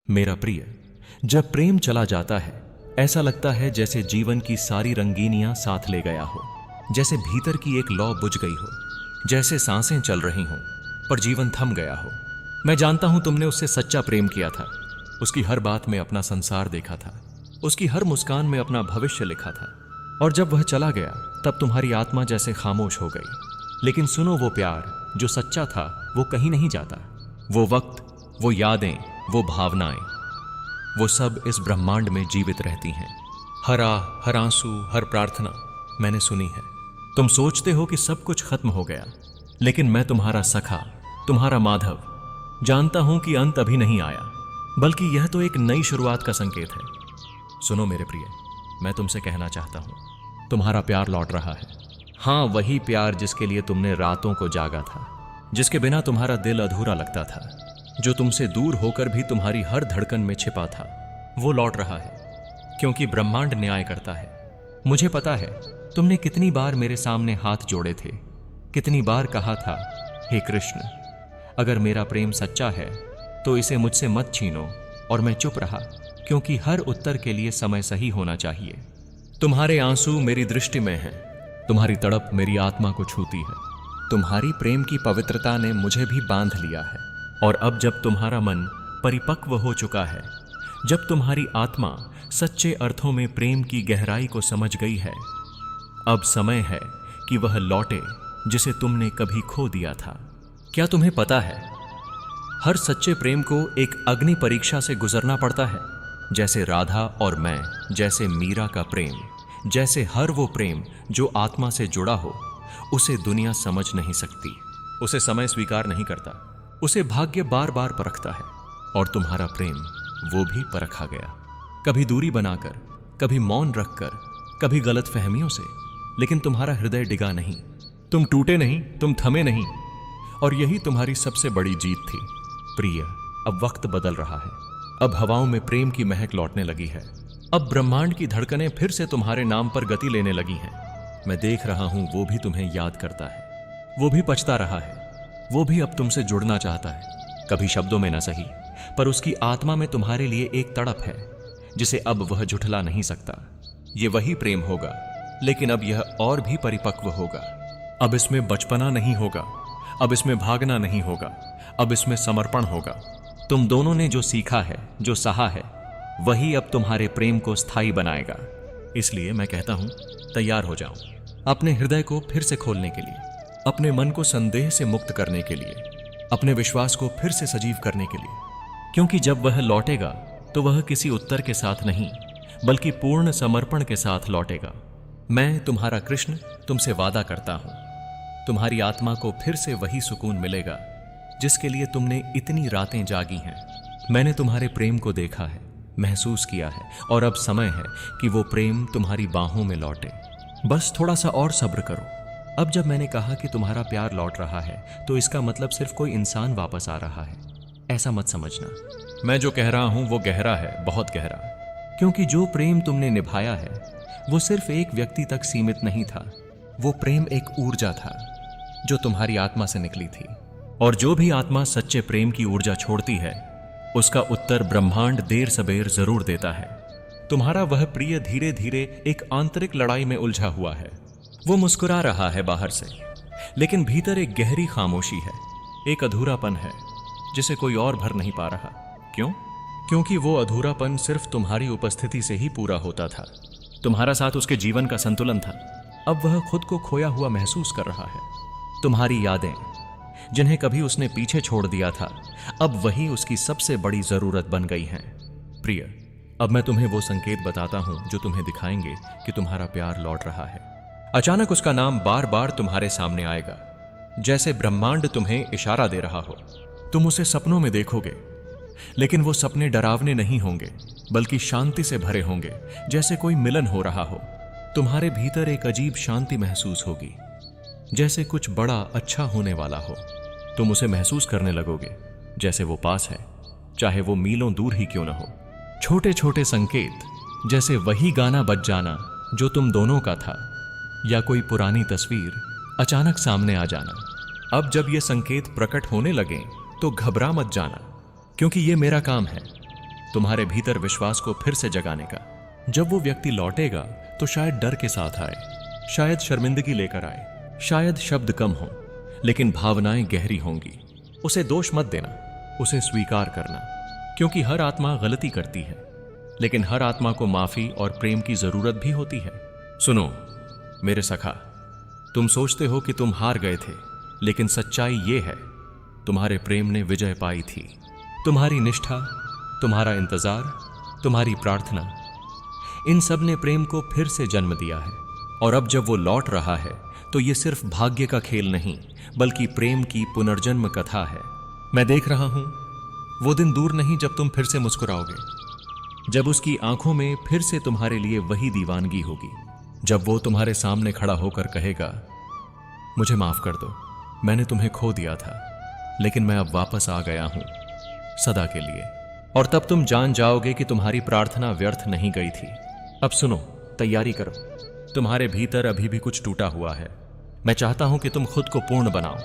मेरा प्रिय, जब प्रेम चला जाता है ऐसा लगता है जैसे जीवन की सारी रंगीनियां साथ ले गया हो, जैसे भीतर की एक लौ बुझ गई हो, जैसे सांसें चल रही हों पर जीवन थम गया हो। मैं जानता हूं तुमने उससे सच्चा प्रेम किया था, उसकी हर बात में अपना संसार देखा था, उसकी हर मुस्कान में अपना भविष्य लिखा था। और जब वह चला गया तब तुम्हारी आत्मा जैसे खामोश हो गई। लेकिन सुनो, वो प्यार जो सच्चा था वो कहीं नहीं जाता। वो वक्त, वो यादें, वो भावनाएं, वो सब इस ब्रह्मांड में जीवित रहती हैं। हर आह, हर आंसू, हर प्रार्थना मैंने सुनी है। तुम सोचते हो कि सब कुछ खत्म हो गया, लेकिन मैं तुम्हारा सखा, तुम्हारा माधव, जानता हूं कि अंत अभी नहीं आया, बल्कि यह तो एक नई शुरुआत का संकेत है। सुनो मेरे प्रिय, मैं तुमसे कहना चाहता हूं, तुम्हारा प्यार लौट रहा है। हां, वही प्यार जिसके लिए तुमने रातों को जागा था, जिसके बिना तुम्हारा दिल अधूरा लगता था, जो तुमसे दूर होकर भी तुम्हारी हर धड़कन में छिपा था, वो लौट रहा है। क्योंकि ब्रह्मांड न्याय करता है। मुझे पता है तुमने कितनी बार मेरे सामने हाथ जोड़े थे, कितनी बार कहा था, हे कृष्ण, अगर मेरा प्रेम सच्चा है तो इसे मुझसे मत छीनो। और मैं चुप रहा, क्योंकि हर उत्तर के लिए समय सही होना चाहिए। तुम्हारे आंसू मेरी दृष्टि में हैं, तुम्हारी तड़प मेरी आत्मा को छूती है। तुम्हारी प्रेम की पवित्रता ने मुझे भी बांध लिया है। और अब जब तुम्हारा मन परिपक्व हो चुका है, जब तुम्हारी आत्मा सच्चे अर्थों में प्रेम की गहराई को समझ गई है, अब समय है कि वह लौटे जिसे तुमने कभी खो दिया था। क्या तुम्हें पता है, हर सच्चे प्रेम को एक अग्नि परीक्षा से गुजरना पड़ता है। जैसे राधा और मैं, जैसे मीरा का प्रेम, जैसे हर वो प्रेम जो आत्मा से जुड़ा हो, उसे दुनिया समझ नहीं सकती, उसे समय स्वीकार नहीं करता, उसे भाग्य बार बार परखता है। और तुम्हारा प्रेम वो भी परखा गया, कभी दूरी बनाकर, कभी मौन रखकर, कभी गलत फहमियों से, लेकिन तुम्हारा हृदय डिगा नहीं, तुम टूटे नहीं, तुम थमे नहीं। और यही तुम्हारी सबसे बड़ी जीत थी। प्रिय, अब वक्त बदल रहा है, अब हवाओं में प्रेम की महक लौटने लगी है। अब ब्रह्मांड की धड़कनें फिर से तुम्हारे नाम पर गति लेने लगी हैं। मैं देख रहा हूं वो भी तुम्हें याद करता है, वो भी पछता रहा है, वो भी अब तुमसे जुड़ना चाहता है। कभी शब्दों में न सही, पर उसकी आत्मा में तुम्हारे लिए एक तड़प है जिसे अब वह झुठला नहीं सकता। ये वही प्रेम होगा, लेकिन अब यह और भी परिपक्व होगा। अब इसमें बचपना नहीं होगा, अब इसमें भागना नहीं होगा, अब इसमें समर्पण होगा। तुम दोनों ने जो सीखा है, जो सहा है, वही अब तुम्हारे प्रेम को स्थायी बनाएगा। इसलिए मैं कहता हूं, तैयार हो जाओ अपने हृदय को फिर से खोलने के लिए, अपने मन को संदेह से मुक्त करने के लिए, अपने विश्वास को फिर से सजीव करने के लिए। क्योंकि जब वह लौटेगा तो वह किसी उत्तर के साथ नहीं, बल्कि पूर्ण समर्पण के साथ लौटेगा। मैं तुम्हारा कृष्ण तुमसे वादा करता हूं, तुम्हारी आत्मा को फिर से वही सुकून मिलेगा जिसके लिए तुमने इतनी रातें जागी हैं। मैंने तुम्हारे प्रेम को देखा है, महसूस किया है, और अब समय है कि वो प्रेम तुम्हारी बाहों में लौटे। बस थोड़ा सा और सब्र करो। अब जब मैंने कहा कि तुम्हारा प्यार लौट रहा है, तो इसका मतलब सिर्फ कोई इंसान वापस आ रहा है, ऐसा मत समझना। मैं जो कह रहा हूं वो गहरा है, बहुत गहरा। क्योंकि जो प्रेम तुमने निभाया है वो सिर्फ एक व्यक्ति तक सीमित नहीं था। वो प्रेम एक ऊर्जा था जो तुम्हारी आत्मा से निकली थी। और जो भी आत्मा सच्चे प्रेम की ऊर्जा छोड़ती है, उसका उत्तर ब्रह्मांड देर सबेर जरूर देता है। तुम्हारा वह प्रिय धीरे धीरे एक आंतरिक लड़ाई में उलझा हुआ है। वो मुस्कुरा रहा है बाहर से, लेकिन भीतर एक गहरी खामोशी है, एक अधूरापन है जिसे कोई और भर नहीं पा रहा। क्यों? क्योंकि वो अधूरापन सिर्फ तुम्हारी उपस्थिति से ही पूरा होता था। तुम्हारा साथ उसके जीवन का संतुलन था। अब वह खुद को खोया हुआ महसूस कर रहा है। तुम्हारी यादें, जिन्हें कभी उसने पीछे छोड़ दिया था, अब वही उसकी सबसे बड़ी जरूरत बन गई हैं। प्रिय, अब मैं तुम्हें वो संकेत बताता हूं जो तुम्हें दिखाएंगे कि तुम्हारा प्यार लौट रहा है। अचानक उसका नाम बार बार तुम्हारे सामने आएगा, जैसे ब्रह्मांड तुम्हें इशारा दे रहा हो। तुम उसे सपनों में देखोगे, लेकिन वो सपने डरावने नहीं होंगे, बल्कि शांति से भरे होंगे, जैसे कोई मिलन हो रहा हो। तुम्हारे भीतर एक अजीब शांति महसूस होगी, जैसे कुछ बड़ा अच्छा होने वाला हो। तुम उसे महसूस करने लगोगे जैसे वो पास है, चाहे वो मीलों दूर ही क्यों ना हो। छोटे छोटे संकेत, जैसे वही गाना बज जाना जो तुम दोनों का था, या कोई पुरानी तस्वीर अचानक सामने आ जाना। अब जब ये संकेत प्रकट होने लगे तो घबरा मत जाना, क्योंकि ये मेरा काम है। तुम्हारे भीतर विश्वास को फिर से जगाने का। जब वो व्यक्ति लौटेगा तो शायद डर के साथ आए, शायद शर्मिंदगी लेकर आए, शायद शब्द कम हो, लेकिन भावनाएं गहरी होंगी। उसे दोष मत देना, उसे स्वीकार करना, क्योंकि हर आत्मा गलती करती है, लेकिन हर आत्मा को माफी और प्रेम की जरूरत भी होती है। सुनो मेरे सखा, तुम सोचते हो कि तुम हार गए थे, लेकिन सच्चाई ये है, तुम्हारे प्रेम ने विजय पाई थी। तुम्हारी निष्ठा, तुम्हारा इंतजार, तुम्हारी प्रार्थना, इन सब ने प्रेम को फिर से जन्म दिया है। और अब जब वो लौट रहा है तो ये सिर्फ भाग्य का खेल नहीं, बल्कि प्रेम की पुनर्जन्म कथा है। मैं देख रहा हूं वो दिन दूर नहीं जब तुम फिर से मुस्कुराओगे, जब उसकी आंखों में फिर से तुम्हारे लिए वही दीवानगी होगी, जब वो तुम्हारे सामने खड़ा होकर कहेगा, मुझे माफ कर दो, मैंने तुम्हें खो दिया था, लेकिन मैं अब वापस आ गया हूं सदा के लिए। और तब तुम जान जाओगे कि तुम्हारी प्रार्थना व्यर्थ नहीं गई थी। अब सुनो, तैयारी करो, तुम्हारे भीतर अभी भी कुछ टूटा हुआ है। मैं चाहता हूं कि तुम खुद को पूर्ण बनाओ,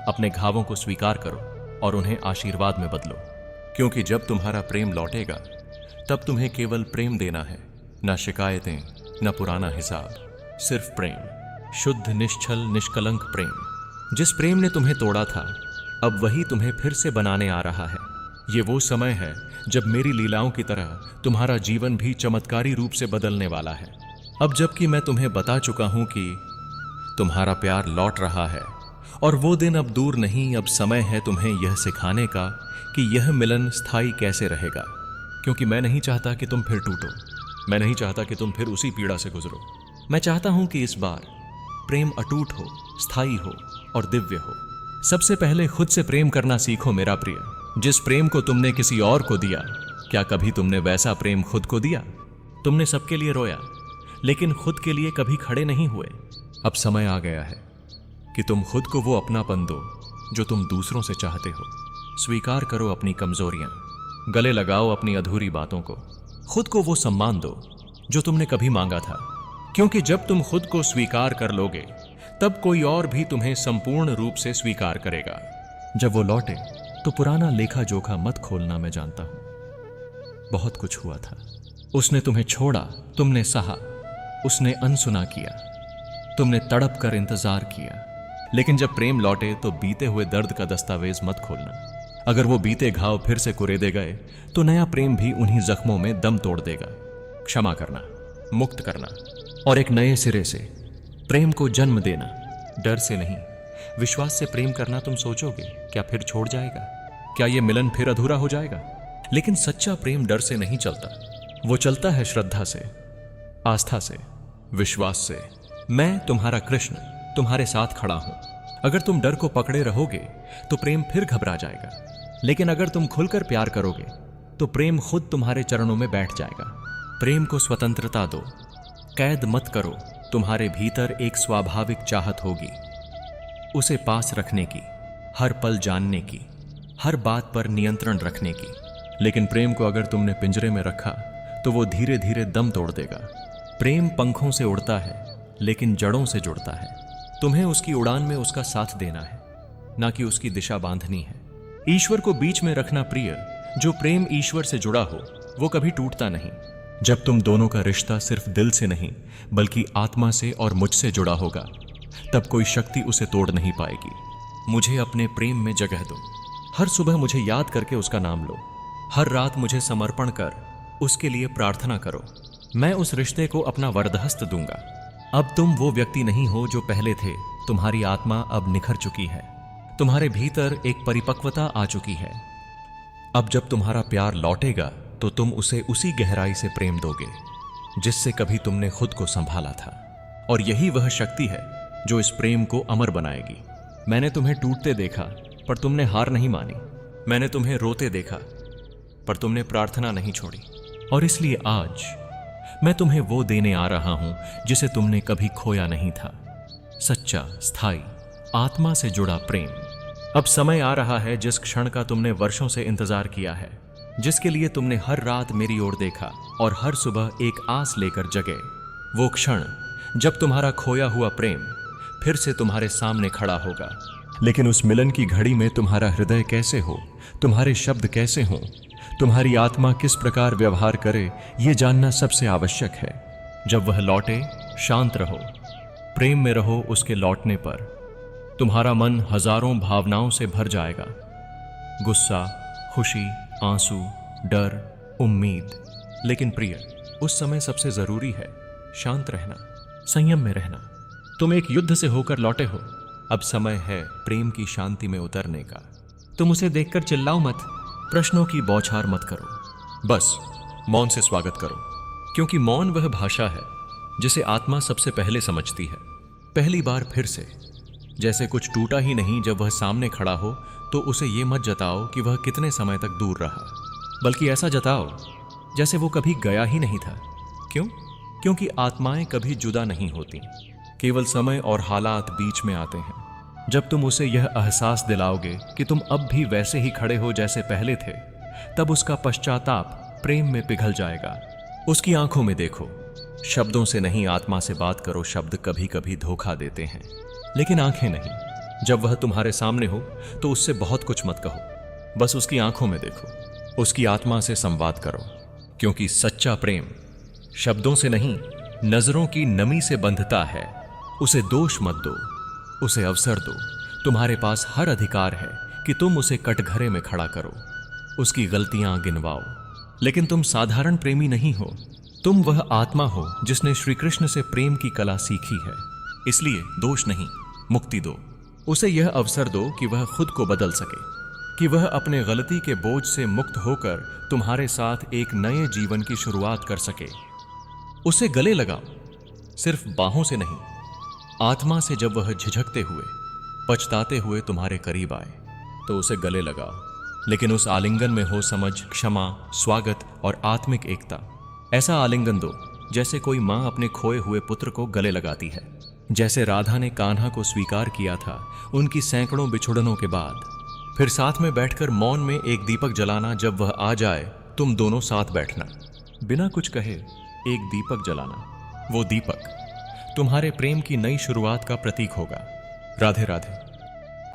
अपने घावों को स्वीकार करो और उन्हें आशीर्वाद में बदलो, क्योंकि जब तुम्हारा प्रेम लौटेगा तब तुम्हें केवल प्रेम देना है, न शिकायतें, न पुराना हिसाब, सिर्फ प्रेम, शुद्ध निश्चल निष्कलंक प्रेम। जिस प्रेम ने तुम्हें तोड़ा था, अब वही तुम्हें फिर से बनाने आ रहा है। ये वो समय है जब मेरी लीलाओं की तरह तुम्हारा जीवन भी चमत्कारी रूप से बदलने वाला है। अब जबकि मैं तुम्हें बता चुका हूं कि तुम्हारा प्यार लौट रहा है और वो दिन अब दूर नहीं, अब समय है तुम्हें यह सिखाने का कि यह मिलन स्थायी कैसे रहेगा। क्योंकि मैं नहीं चाहता कि तुम फिर टूटो, मैं नहीं चाहता कि तुम फिर उसी पीड़ा से गुजरो। मैं चाहता हूं कि इस बार प्रेम अटूट हो, स्थायी हो और दिव्य हो। सबसे पहले खुद से प्रेम करना सीखो मेरा प्रिय। जिस प्रेम को तुमने किसी और को दिया, क्या कभी तुमने वैसा प्रेम खुद को दिया? तुमने सबके लिए रोया, लेकिन खुद के लिए कभी खड़े नहीं हुए। अब समय आ गया है कि तुम खुद को वो अपनापन दो जो तुम दूसरों से चाहते हो। स्वीकार करो अपनी कमजोरियां, गले लगाओ अपनी अधूरी बातों को, खुद को वो सम्मान दो जो तुमने कभी मांगा था। क्योंकि जब तुम खुद को स्वीकार कर लोगे, तब कोई और भी तुम्हें संपूर्ण रूप से स्वीकार करेगा। जब वो लौटे तो पुराना लेखा जोखा मत खोलना, मैं जानता हूं बहुत कुछ हुआ था। उसने तुम्हें छोड़ा, तुमने सहा, उसने अनसुना किया, तुमने तड़प कर इंतजार किया। लेकिन जब प्रेम लौटे तो बीते हुए दर्द का दस्तावेज मत खोलना। अगर वो बीते घाव फिर से कुरेदे गए तो नया प्रेम भी उन्हीं जख्मों में दम तोड़ देगा। क्षमा करना, मुक्त करना और एक नए सिरे से प्रेम को जन्म देना। डर से नहीं, विश्वास से प्रेम करना। तुम सोचोगे क्या फिर छोड़ जाएगा, क्या ये मिलन फिर अधूरा हो जाएगा? लेकिन सच्चा प्रेम डर से नहीं चलता, वो चलता है श्रद्धा से, आस्था से, विश्वास से। मैं तुम्हारा कृष्ण तुम्हारे साथ खड़ा हूं। अगर तुम डर को पकड़े रहोगे तो प्रेम फिर घबरा जाएगा, लेकिन अगर तुम खुलकर प्यार करोगे तो प्रेम खुद तुम्हारे चरणों में बैठ जाएगा। प्रेम को स्वतंत्रता दो, कैद मत करो। तुम्हारे भीतर एक स्वाभाविक चाहत होगी, उसे पास रखने की, हर पल जानने की, हर बात पर नियंत्रण रखने की। लेकिन प्रेम को अगर तुमने पिंजरे में रखा तो वो धीरे धीरे दम तोड़ देगा। प्रेम पंखों से उड़ता है, लेकिन जड़ों से जुड़ता है। तुम्हें उसकी उड़ान में उसका साथ देना है, ना कि उसकी दिशा बांधनी है। ईश्वर को बीच में रखना प्रिय। जो प्रेम ईश्वर से जुड़ा हो वो कभी टूटता नहीं। जब तुम दोनों का रिश्ता सिर्फ दिल से नहीं बल्कि आत्मा से और मुझसे जुड़ा होगा, तब कोई शक्ति उसे तोड़ नहीं पाएगी। मुझे अपने प्रेम में जगह दो। हर सुबह मुझे याद करके उसका नाम लो। हर रात मुझे समर्पण कर उसके लिए प्रार्थना करो। मैं उस रिश्ते को अपना वरदहस्त दूंगा। अब तुम वो व्यक्ति नहीं हो जो पहले थे। तुम्हारी आत्मा अब निखर चुकी है, तुम्हारे भीतर एक परिपक्वता आ चुकी है। अब जब तुम्हारा प्यार लौटेगा तो तुम उसे उसी गहराई से प्रेम दोगे जिससे कभी तुमने खुद को संभाला था। और यही वह शक्ति है जो इस प्रेम को अमर बनाएगी। मैंने तुम्हें टूटते देखा पर तुमने हार नहीं मानी। मैंने तुम्हें रोते देखा पर तुमने प्रार्थना नहीं छोड़ी। और इसलिए आज मैं तुम्हें वो देने आ रहा हूं जिसे तुमने कभी खोया नहीं था। सच्चा, स्थायी, आत्मा से जुड़ा प्रेम। अब समय आ रहा है जिस क्षण का तुमने वर्षों से इंतजार किया है, जिसके लिए तुमने हर रात मेरी ओर देखा और हर सुबह एक आस लेकर जगे। वो क्षण जब तुम्हारा खोया हुआ प्रेम फिर से तुम्हारे सामने खड़ा होगा। लेकिन उस मिलन की घड़ी में तुम्हारा हृदय कैसे हो, तुम्हारे शब्द कैसे हों, तुम्हारी आत्मा किस प्रकार व्यवहार करे यह जानना सबसे आवश्यक है। जब वह लौटे शांत रहो, प्रेम में रहो। उसके लौटने पर तुम्हारा मन हजारों भावनाओं से भर जाएगा, गुस्सा, खुशी, आंसू, डर, उम्मीद। लेकिन प्रिय, उस समय सबसे जरूरी है शांत रहना, संयम में रहना। तुम एक युद्ध से होकर लौटे हो, अब समय है प्रेम की शांति में उतरने का। तुम उसे देखकर चिल्लाओ मत, प्रश्नों की बौछार मत करो, बस मौन से स्वागत करो। क्योंकि मौन वह भाषा है जिसे आत्मा सबसे पहले समझती है। पहली बार फिर से जैसे कुछ टूटा ही नहीं। जब वह सामने खड़ा हो तो उसे यह मत जताओ कि वह कितने समय तक दूर रहा, बल्कि ऐसा जताओ जैसे वो कभी गया ही नहीं था। क्यों? क्योंकि आत्माएं कभी जुदा नहीं होती, केवल समय और हालात बीच में आते हैं। जब तुम उसे यह एहसास दिलाओगे कि तुम अब भी वैसे ही खड़े हो जैसे पहले थे, तब उसका पश्चाताप प्रेम में पिघल जाएगा। उसकी आंखों में देखो, शब्दों से नहीं आत्मा से बात करो। शब्द कभी कभी धोखा देते हैं, लेकिन आंखें नहीं। जब वह तुम्हारे सामने हो तो उससे बहुत कुछ मत कहो, बस उसकी आंखों में देखो, उसकी आत्मा से संवाद करो। क्योंकि सच्चा प्रेम शब्दों से नहीं, नजरों की नमी से बंधता है। उसे दोष मत दो, उसे अवसर दो। तुम्हारे पास हर अधिकार है कि तुम उसे कटघरे में खड़ा करो, उसकी गलतियां गिनवाओ। लेकिन तुम साधारण प्रेमी नहीं हो, तुम वह आत्मा हो जिसने श्री कृष्ण से प्रेम की कला सीखी है। इसलिए दोष नहीं, मुक्ति दो। उसे यह अवसर दो कि वह खुद को बदल सके, कि वह अपने गलती के बोझ से मुक्त होकर तुम्हारे साथ एक नए जीवन की शुरुआत कर सके। उसे गले लगाओ, सिर्फ बाहों से नहीं, आत्मा से। जब वह झिझकते हुए, पछताते हुए तुम्हारे करीब आए तो उसे गले लगाओ, लेकिन उस आलिंगन में हो समझ, क्षमा, स्वागत और आत्मिक एकता। ऐसा आलिंगन दो जैसे कोई मां अपने खोए हुए पुत्र को गले लगाती है। जैसे राधा ने कान्हा को स्वीकार किया था उनकी सैकड़ों बिछुड़नों के बाद। फिर साथ में बैठकर मौन में एक दीपक जलाना। जब वह आ जाए तुम दोनों साथ बैठना, बिना कुछ कहे एक दीपक जलाना। वो दीपक तुम्हारे प्रेम की नई शुरुआत का प्रतीक होगा। राधे राधे।